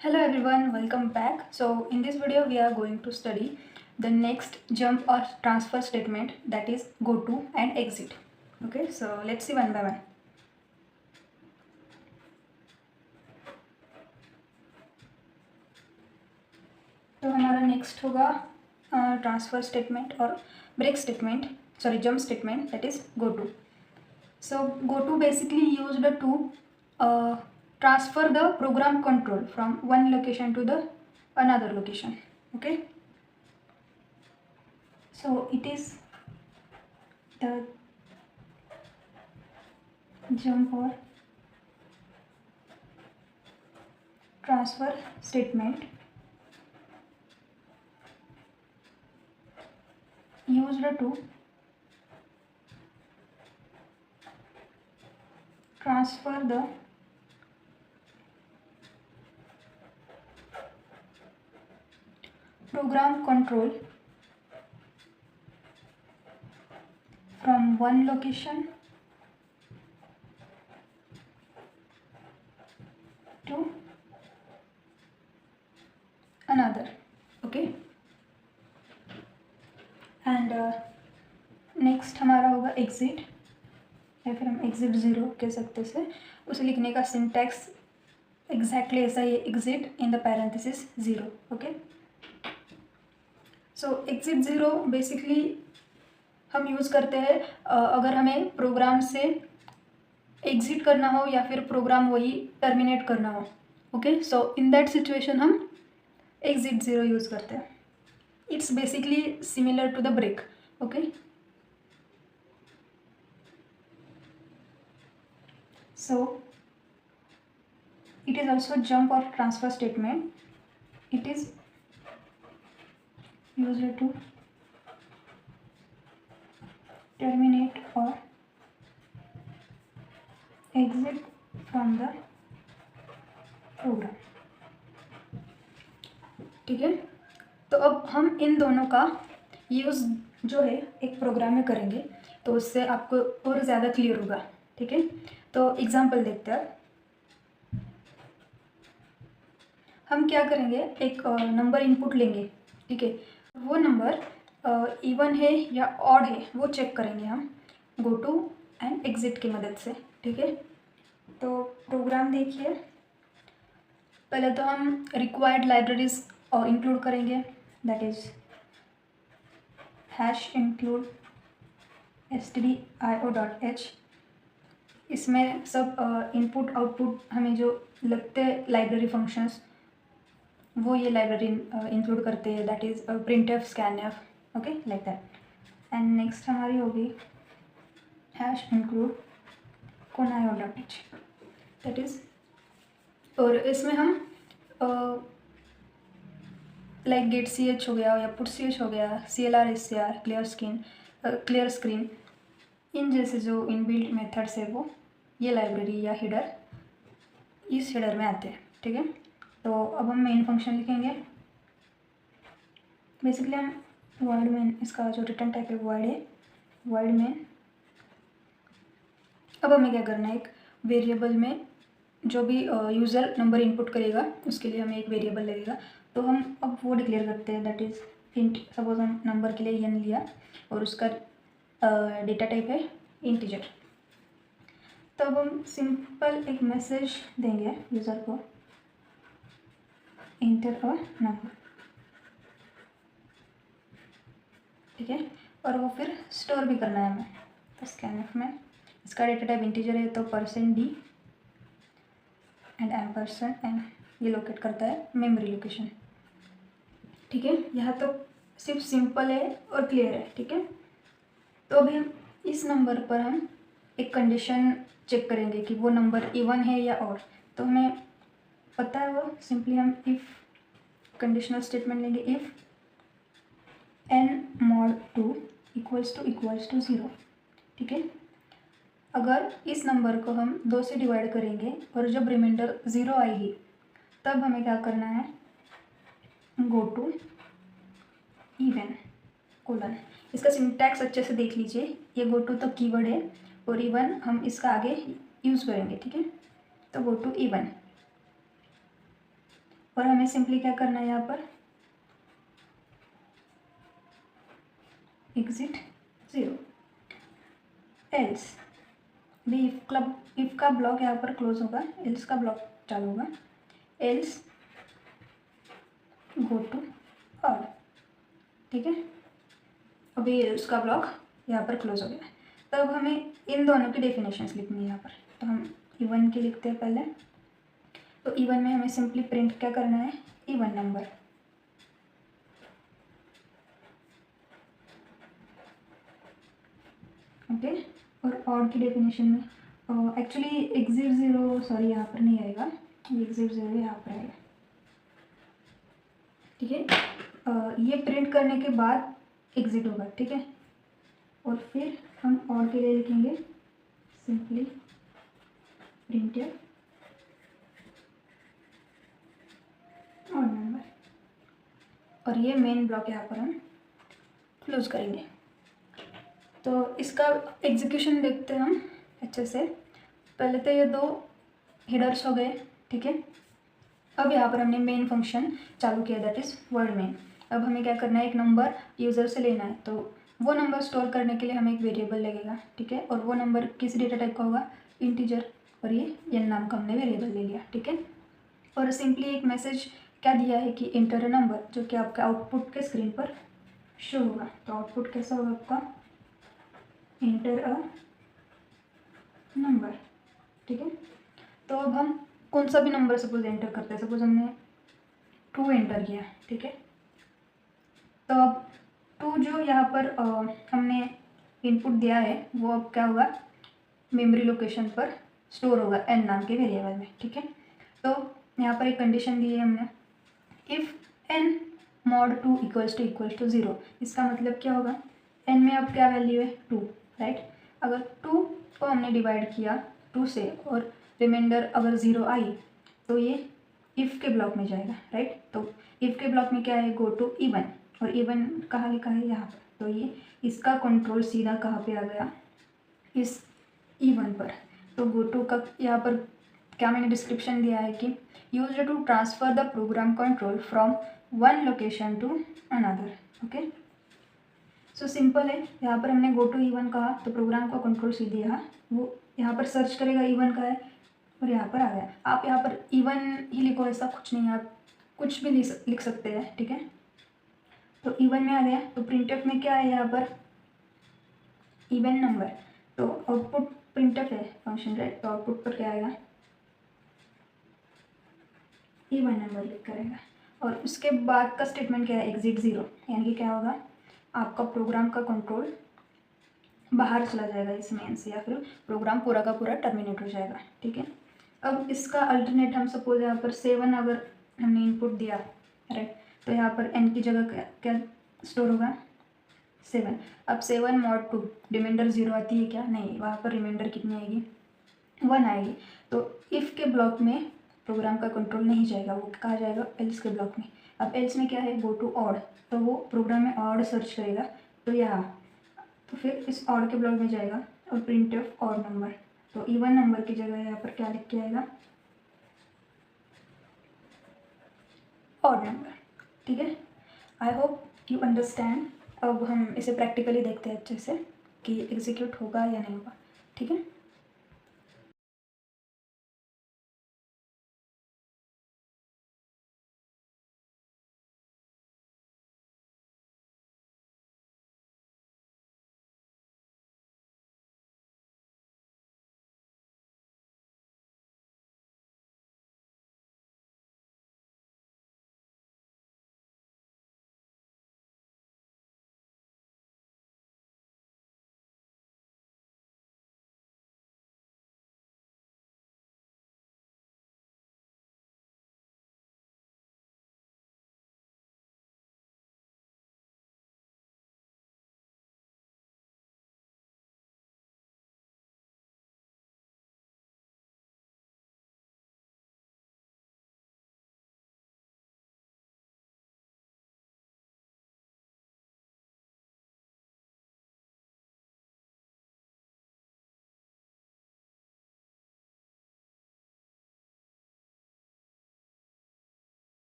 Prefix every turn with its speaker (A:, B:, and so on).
A: Hello everyone, welcome back. So in this video we are going to study the next jump or transfer statement, that is go to and exit. Okay, so let's see one by one. तो हमारा next होगा transfer statement और break statement, sorry jump statement, that is go to. So go to basically used to transfer the program control from one location to the another location. Okay, so it is the jump or transfer statement used to transfer the program control from one location to another. Okay, and next हमारा होगा exit, या फिर हम exit zero कह सकते हैं इसे. उसे लिखने का सिंटैक्स एग्जैक्टली ऐसा ही, exit in the parenthesis zero. Okay, so exit zero basically हम यूज़ करते हैं अगर हमें प्रोग्राम से एग्जिट करना हो या फिर प्रोग्राम वही टर्मिनेट करना हो. Okay, so in that situation हम एग्जिट ज़ीरो यूज़ करते हैं. It's basically similar to the break. Okay, so it is also jump or transfer statement. It is used to terminate or exit from the program. ठीक है, तो अब हम इन दोनों का यूज़ जो है एक प्रोग्राम में करेंगे तो उससे आपको और ज़्यादा क्लियर होगा. ठीक है, तो एग्जांपल देखते हैं. हम क्या करेंगे, एक नंबर इनपुट लेंगे. ठीक है, वो नंबर इवन है या ऑड है वो चेक करेंगे हम गो टू एंड एग्जिट की मदद से. ठीक है, तो प्रोग्राम देखिए. पहले तो हम रिक्वायर्ड लाइब्रेरीज इंक्लूड करेंगे, that is #include stdio.h. इसमें सब इनपुट आउटपुट हमें जो लगते हैं लाइब्रेरी फंक्शंस वो ये लाइब्रेरी इंक्लूड करते हैं, that is printf scanf. Okay, like that. And next हमारी होगी #include conaio.h, दैट इज़, और इसमें हम लाइक गेट सी एच हो गया या पुट सी एच हो गया, CLR SCR, क्लियर स्क्रीन, इन जैसे जो इनबिल्ट मेथड्स है वो ये लाइब्रेरी या हिडर इस हिडर में आते हैं. ठीक है, तो अब हम मेन फंक्शन लिखेंगे. बेसिकली हम void मेन, इसका जो रिटर्न टाइप है void है, void मेन. अब हमें क्या करना है, एक वेरिएबल में जो भी यूज़र नंबर इनपुट करेगा उसके लिए हमें एक वेरिएबल लगेगा. तो हम अब वो डिक्लेयर करते हैं, दैट इज़ इंट. सपोज हम नंबर के लिए n लिया और उसका डेटा टाइप है इंटीजर. तो अब हम सिंपल एक मैसेज देंगे यूज़र को, इंटर अ नंबर. ठीक है, और वो फिर स्टोर भी करना है हमें. तो स्कैनफ में इसका डेटा टाइप इंटीजर है तो %d एंड एम्परसेंड एंड ये लोकेट करता है मेमोरी लोकेशन. ठीक है, यहाँ तो सिर्फ सिंपल है और क्लियर है. ठीक है, तो अभी हम इस नंबर पर हम एक कंडीशन चेक करेंगे कि वो नंबर इवन है या ऑड. तो हमें पता है वो, सिंपली हम इफ़ कंडीशनल स्टेटमेंट लेंगे, if n mod 2 equals to 0. ठीक है, अगर इस नंबर को हम 2 से डिवाइड करेंगे और जब रिमाइंडर 0 आएगी तब हमें क्या करना है, गो टू इवन कोलन. इसका सिंटैक्स अच्छे से देख लीजिए, ये गो टू तो कीवर्ड है और इवन हम इसका आगे यूज़ करेंगे. ठीक है, तो गो टू इवन. और हमें सिंपली क्या करना है यहाँ पर, एग्जिट 0, एल्स भी इफ का ब्लॉक यहाँ पर क्लोज होगा, एल्स का ब्लॉक चालू होगा, एल्स गो टू ऑड, ठीक है। अभी उसका ब्लॉक यहाँ पर क्लोज हो गया। तब हमें इन दोनों की डेफिनेशंस लिखनी है यहाँ पर, तो हम इवन की लिखते हैं पहले। तो इवन में हमें सिंपली प्रिंट क्या करना है, इवन नंबर, ओके। और ऑड की डेफिनेशन में एक्चुअली एग्जिट 0, सॉरी यहाँ पर नहीं आएगा, एग्जिट 0 यहाँ पर आएगा, ठीक है। ये प्रिंट करने के बाद एग्जिट होगा, ठीक है। और फिर हम ऑड के लिए लिखेंगे सिंपली प्रिंटेड ऑड नंबर, और ये मेन ब्लॉक यहाँ पर हम क्लोज करेंगे। तो इसका एग्जीक्यूशन देखते हैं हम अच्छे से। पहले तो ये 2 हेडर्स हो गए, ठीक है। अब यहाँ पर हमने मेन फंक्शन चालू किया, दैट इज़ वर्ड मेन। अब हमें क्या करना है, एक नंबर यूज़र से लेना है, तो वो नंबर स्टोर करने के लिए हमें एक वेरिएबल लगेगा, ठीक है। और वो नंबर किस डेटा टाइप का होगा, इंटीजर, और ये n नाम का हमने वेरिएबल ले लिया, ठीक है। और सिंपली एक मैसेज क्या दिया है कि एंटर अ नंबर, जो कि आपका आउटपुट के स्क्रीन पर शो होगा। तो आउटपुट कैसा होगा आपका, एंटर अ नंबर, ठीक है। तो अब हम कौन सा भी नंबर सपोज एंटर करते हैं, सपोज हमने 2 एंटर किया, ठीक है। तो अब 2 जो यहाँ पर हमने इनपुट दिया है, वो अब क्या होगा, मेमोरी लोकेशन पर स्टोर होगा n नाम के वेरिएबल में, ठीक है। तो यहाँ पर एक कंडीशन दी है हमने, if n mod 2 equals to 0, इसका मतलब क्या होगा, n में अब क्या वैल्यू है, 2, राइट। अगर 2 को हमने डिवाइड किया 2 से और रिमाइंडर अगर 0 आई, तो ये इफ़ के ब्लॉक में जाएगा, राइट। तो इफ़ के ब्लॉक में क्या है, गो टू इवन, और इवन कहाँ लिखा है, यहाँ पर। तो ये इसका कंट्रोल सीधा कहाँ पे आ गया, इस इवन पर। तो गो टू का यहाँ पर क्या मैंने डिस्क्रिप्शन दिया है कि used to transfer the program control from one location to another, okay. So simple है, यहाँ पर हमने गो टू इवन कहा, तो प्रोग्राम का कंट्रोल सीधे वो यहाँ पर सर्च करेगा इवन का है, और यहाँ पर आ गया। आप यहाँ पर इवन ही लिखो, ऐसा कुछ नहीं है, आप कुछ भी लिख सकते हैं, ठीक है। तो इवन में आ गया, तो प्रिंटफ में क्या है यहाँ पर, इवन नंबर। तो आउटपुट प्रिंटफ है फंक्शन, राइट। तो आउटपुट पर क्या आएगा, इवन नंबर लिख करेगा। और उसके बाद का स्टेटमेंट क्या है, एग्जिट 0, यानी कि क्या होगा, आपका प्रोग्राम का कंट्रोल बाहर चला जाएगा इस मेन से, या फिर प्रोग्राम पूरा का पूरा टर्मिनेट हो जाएगा, ठीक है। अब इसका अल्टरनेट हम सपोज यहाँ पर 7 अगर हमने इनपुट दिया, राइट, तो यहाँ पर n की जगह क्या स्टोर होगा, 7। अब 7 mod 2 रिमाइंडर 0 आती है क्या, नहीं, वहाँ पर रिमाइंडर कितनी आएगी, 1 आएगी। तो इफ़ के ब्लॉक में प्रोग्राम का कंट्रोल नहीं जाएगा, वो कहाँ जाएगा, एल्स के ब्लॉक में। अब एल्स में क्या है, गो टू ऑड, तो वो प्रोग्राम में ऑड सर्च करेगा, तो यहाँ, तो फिर इस ऑड के ब्लॉक में जाएगा और प्रिंट ऑफ ऑड नंबर। तो इवन नंबर की जगह यहाँ पर क्या लिख के आएगा, ऑड नंबर, ठीक है। I hope you understand. अब हम इसे प्रैक्टिकली देखते हैं अच्छे से कि एग्जीक्यूट होगा या नहीं होगा, ठीक है।